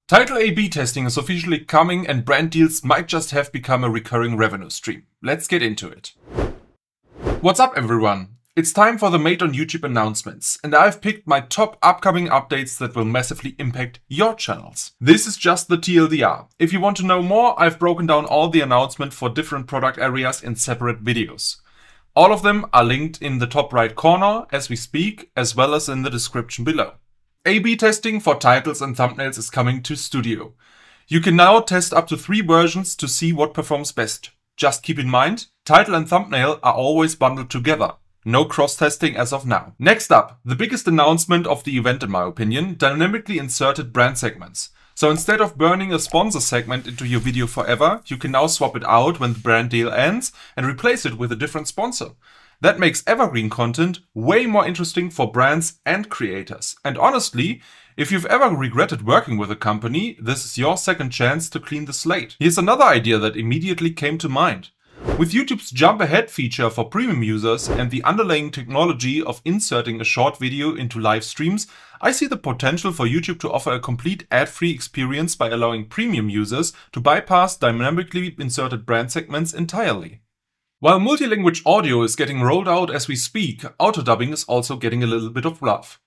Title A/B testing is officially coming and brand deals might just have become a recurring revenue stream. Let's get into it. What's up everyone? It's time for the Made on YouTube announcements, and I've picked my top upcoming updates that will massively impact your channels. This is just the TLDR. If you want to know more, I've broken down all the announcements for different product areas in separate videos. All of them are linked in the top right corner as we speak, as well as in the description below. A/B testing for titles and thumbnails is coming to Studio. You can now test up to 3 versions to see what performs best. Just keep in mind, title and thumbnail are always bundled together. No cross-testing as of now. Next up, the biggest announcement of the event in my opinion, dynamically inserted brand segments. So instead of burning a sponsor segment into your video forever, you can now swap it out when the brand deal ends and replace it with a different sponsor. That makes evergreen content way more interesting for brands and creators. And honestly, if you've ever regretted working with a company, this is your second chance to clean the slate. Here's another idea that immediately came to mind. With YouTube's jump ahead feature for premium users and the underlying technology of inserting a short video into live streams, I see the potential for YouTube to offer a complete ad-free experience by allowing premium users to bypass dynamically inserted brand segments entirely. While multi-language audio is getting rolled out as we speak, autodubbing is also getting a little bit of love.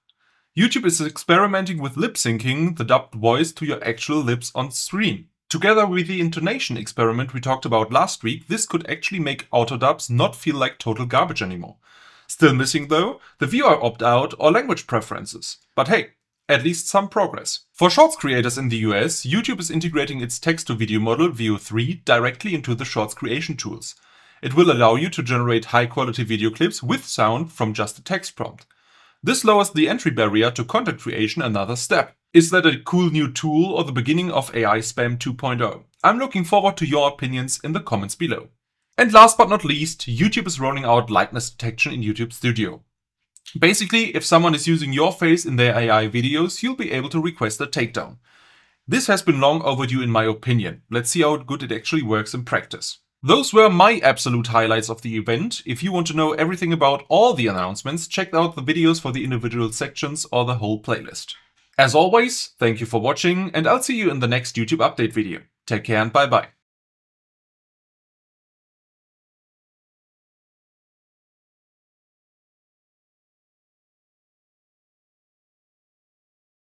YouTube is experimenting with lip syncing the dubbed voice to your actual lips on screen. Together with the intonation experiment we talked about last week, this could actually make autodubs not feel like total garbage anymore. Still missing though, the viewer opt-out or language preferences. But hey, at least some progress. For Shorts creators in the US, YouTube is integrating its text-to-video model VO3 directly into the Shorts creation tools. It will allow you to generate high-quality video clips with sound from just a text prompt. This lowers the entry barrier to content creation another step. Is that a cool new tool or the beginning of AI spam 2.0? I'm looking forward to your opinions in the comments below. And last but not least, YouTube is rolling out likeness detection in YouTube Studio. Basically, if someone is using your face in their AI videos, you'll be able to request a takedown. This has been long overdue in my opinion. Let's see how good it actually works in practice. Those were my absolute highlights of the event. If you want to know everything about all the announcements, check out the videos for the individual sections or the whole playlist. As always, thank you for watching and I'll see you in the next YouTube update video. Take care and bye bye.